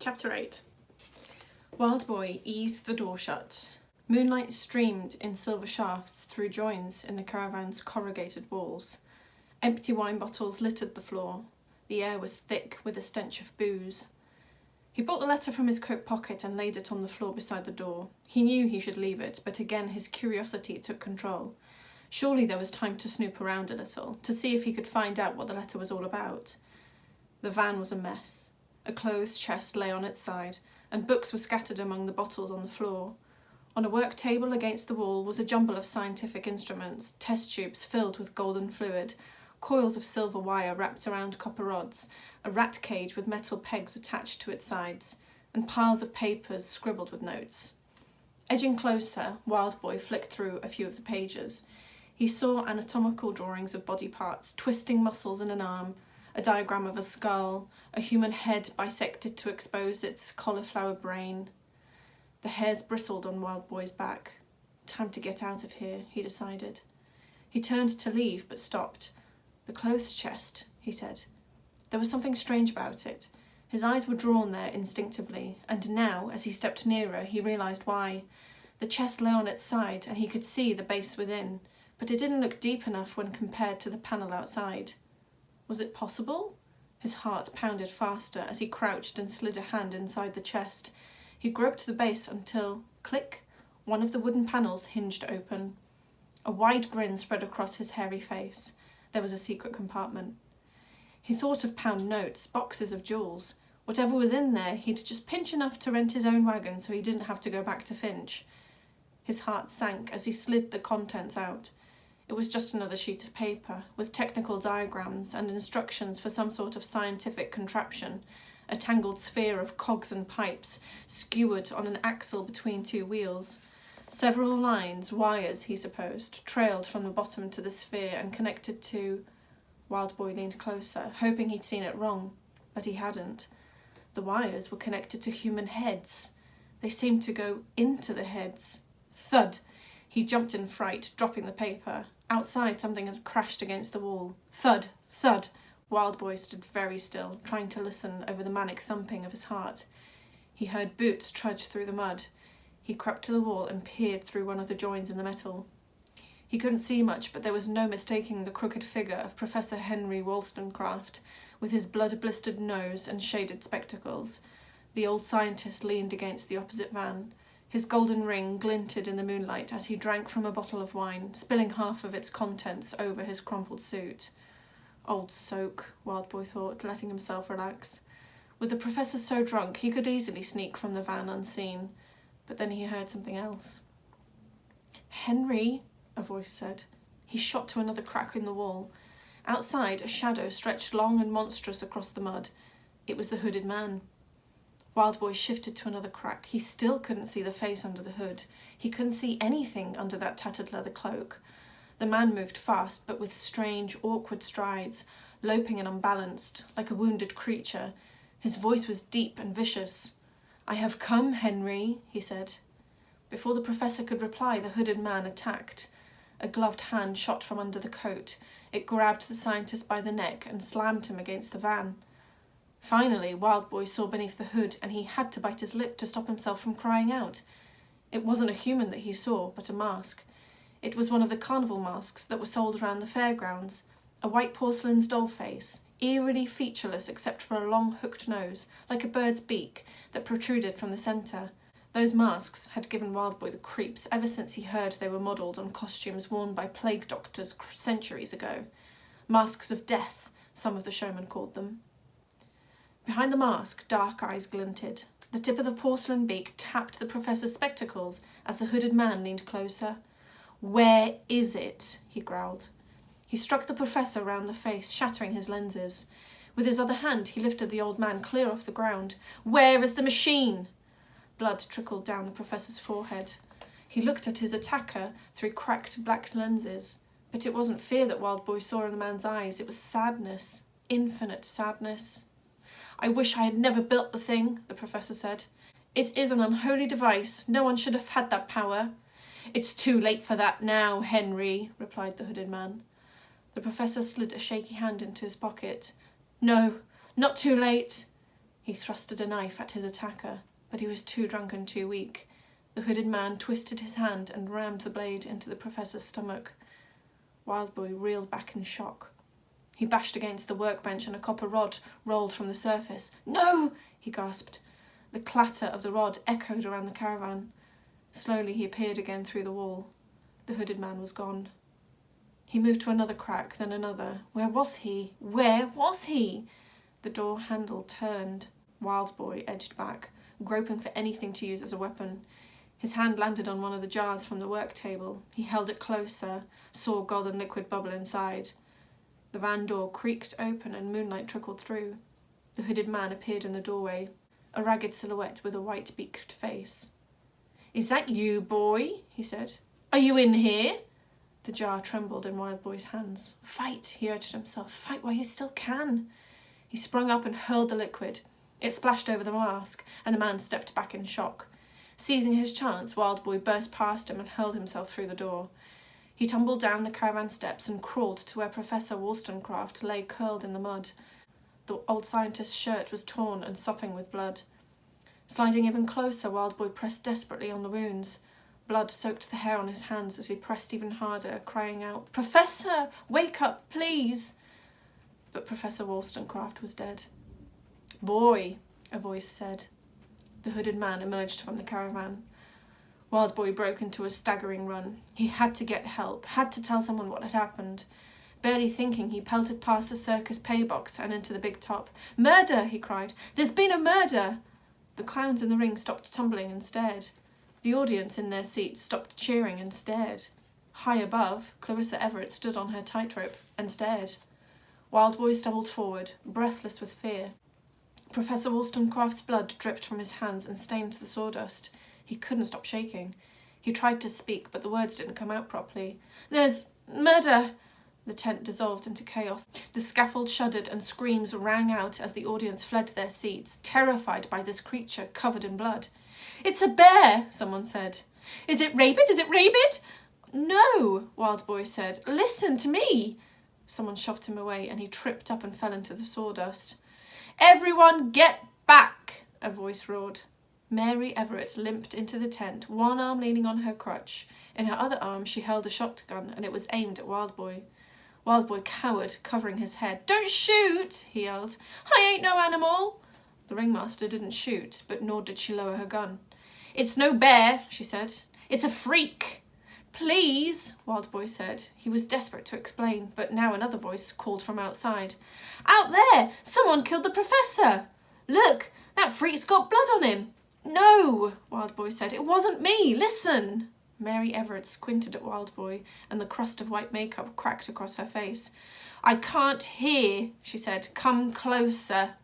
Chapter 8. Wild Boy eased the door shut. Moonlight streamed in silver shafts through joins in the caravan's corrugated walls. Empty wine bottles littered the floor. The air was thick with a stench of booze. He brought the letter from his coat pocket and laid it on the floor beside the door. He knew he should leave it, but again his curiosity took control. Surely there was time to snoop around a little, to see if he could find out what the letter was all about. The van was a mess. A clothes chest lay on its side, and books were scattered among the bottles on the floor. On a work table against the wall was a jumble of scientific instruments, test tubes filled with golden fluid, coils of silver wire wrapped around copper rods, a rat cage with metal pegs attached to its sides, and piles of papers scribbled with notes. Edging closer, Wild Boy flicked through a few of the pages. He saw anatomical drawings of body parts, twisting muscles in an arm, a diagram of a skull, a human head bisected to expose its cauliflower brain. The hairs bristled on Wild Boy's back. Time to get out of here, he decided. He turned to leave, but stopped. The clothes chest, he said. There was something strange about it. His eyes were drawn there instinctively, and now, as he stepped nearer, he realised why. The chest lay on its side, and he could see the base within, but it didn't look deep enough when compared to the panel outside. Was it possible? His heart pounded faster as he crouched and slid a hand inside the chest. He groped the base until, click, one of the wooden panels hinged open. A wide grin spread across his hairy face. There was a secret compartment. He thought of pound notes, boxes of jewels. Whatever was in there, he'd just pinch enough to rent his own wagon so he didn't have to go back to Finch. His heart sank as he slid the contents out. It was just another sheet of paper, with technical diagrams and instructions for some sort of scientific contraption, a tangled sphere of cogs and pipes, skewered on an axle between two wheels. Several lines, wires, he supposed, trailed from the bottom to the sphere and connected to... Wild Boy leaned closer, hoping he'd seen it wrong, but he hadn't. The wires were connected to human heads. They seemed to go into the heads. Thud! He jumped in fright, dropping the paper. Outside, something had crashed against the wall. Thud! Thud! Wild Boy stood very still, trying to listen over the manic thumping of his heart. He heard boots trudge through the mud. He crept to the wall and peered through one of the joins in the metal. He couldn't see much, but there was no mistaking the crooked figure of Professor Henry Wollstonecraft, with his blood-blistered nose and shaded spectacles. The old scientist leaned against the opposite van. His golden ring glinted in the moonlight as he drank from a bottle of wine, spilling half of its contents over his crumpled suit. Old soak, Wild Boy thought, letting himself relax. With the professor so drunk, he could easily sneak from the van unseen. But then he heard something else. "Henry," a voice said. He shot to another crack in the wall. Outside, a shadow stretched long and monstrous across the mud. It was the hooded man. Wild Boy shifted to another crack. He still couldn't see the face under the hood. He couldn't see anything under that tattered leather cloak. The man moved fast, but with strange, awkward strides, loping and unbalanced, like a wounded creature. His voice was deep and vicious. "I have come, Henry," he said. Before the professor could reply, the hooded man attacked. A gloved hand shot from under the coat. It grabbed the scientist by the neck and slammed him against the van. Finally, Wild Boy saw beneath the hood, and he had to bite his lip to stop himself from crying out. It wasn't a human that he saw, but a mask. It was one of the carnival masks that were sold around the fairgrounds. A white porcelain doll face, eerily featureless except for a long hooked nose, like a bird's beak, that protruded from the centre. Those masks had given Wild Boy the creeps ever since he heard they were modelled on costumes worn by plague doctors centuries ago. Masks of death, some of the showmen called them. Behind the mask, dark eyes glinted. The tip of the porcelain beak tapped the professor's spectacles as the hooded man leaned closer. "Where is it?" he growled. He struck the professor round the face, shattering his lenses. With his other hand, he lifted the old man clear off the ground. "Where is the machine?" Blood trickled down the professor's forehead. He looked at his attacker through cracked black lenses. But it wasn't fear that Wild Boy saw in the man's eyes. It was sadness. Infinite sadness. "I wish I had never built the thing," the professor said. "It is an unholy device. No one should have had that power." "It's too late for that now, Henry," replied the hooded man. The professor slid a shaky hand into his pocket. "No, not too late." He thrusted a knife at his attacker, but he was too drunk and too weak. The hooded man twisted his hand and rammed the blade into the professor's stomach. Wildboy reeled back in shock. He bashed against the workbench and a copper rod rolled from the surface. "No!" he gasped. The clatter of the rod echoed around the caravan. Slowly he appeared again through the wall. The hooded man was gone. He moved to another crack, then another. Where was he? Where was he? The door handle turned. Wildboy edged back, groping for anything to use as a weapon. His hand landed on one of the jars from the work table. He held it closer, saw golden liquid bubble inside. The van door creaked open and moonlight trickled through. The hooded man appeared in the doorway, a ragged silhouette with a white-beaked face. "Is that you, boy?" he said. "Are you in here?" The jar trembled in Wildboy's hands. "Fight," he urged himself. "Fight while you still can." He sprung up and hurled the liquid. It splashed over the mask, and the man stepped back in shock. Seizing his chance, Wildboy burst past him and hurled himself through the door. He tumbled down the caravan steps and crawled to where Professor Wollstonecraft lay curled in the mud. The old scientist's shirt was torn and sopping with blood. Sliding even closer, Wildboy pressed desperately on the wounds. Blood soaked the hair on his hands as he pressed even harder, crying out, "Professor, wake up, please!" But Professor Wollstonecraft was dead. "Boy," a voice said. The hooded man emerged from the caravan. Wildboy broke into a staggering run. He had to get help, had to tell someone what had happened. Barely thinking, he pelted past the circus pay box and into the big top. "Murder!" he cried. "There's been a murder!" The clowns in the ring stopped tumbling and stared. The audience in their seats stopped cheering and stared. High above, Clarissa Everett stood on her tightrope and stared. Wildboy stumbled forward, breathless with fear. Professor Wollstonecraft's blood dripped from his hands and stained the sawdust. He couldn't stop shaking. He tried to speak, but the words didn't come out properly. "There's murder!" The tent dissolved into chaos. The scaffold shuddered and screams rang out as the audience fled their seats, terrified by this creature covered in blood. "It's a bear," someone said. "Is it rabid? Is it rabid?" "No," Wildboy said. "Listen to me." Someone shoved him away and he tripped up and fell into the sawdust. "Everyone get back!" a voice roared. Mary Everett limped into the tent, one arm leaning on her crutch. In her other arm she held a shotgun and it was aimed at Wildboy. Wildboy cowered, covering his head. "Don't shoot!" he yelled. "I ain't no animal!" The ringmaster didn't shoot, but nor did she lower her gun. "It's no bear," she said. "It's a freak." "Please," Wildboy said. He was desperate to explain, but now another voice called from outside. "Out there! Someone killed the professor! Look, that freak's got blood on him!" "No," Wildboy said. "It wasn't me. Listen." Mary Everett squinted at Wildboy, and the crust of white makeup cracked across her face. "I can't hear," she said. "Come closer."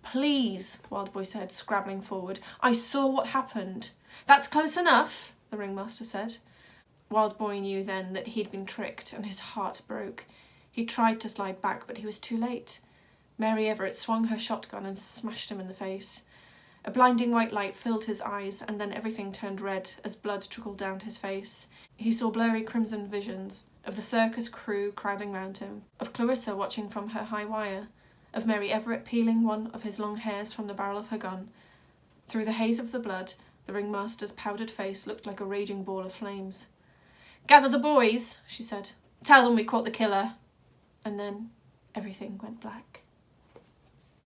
"Please," Wildboy said, scrabbling forward. "I saw what happened." "That's close enough," the ringmaster said. Wildboy knew then that he'd been tricked, and his heart broke. He tried to slide back, but he was too late. Mary Everett swung her shotgun and smashed him in the face. A blinding white light filled his eyes, and then everything turned red as blood trickled down his face. He saw blurry crimson visions of the circus crew crowding round him, of Clarissa watching from her high wire, of Mary Everett peeling one of his long hairs from the barrel of her gun. Through the haze of the blood, the ringmaster's powdered face looked like a raging ball of flames. "Gather the boys," she said. "Tell them we caught the killer." And then everything went black.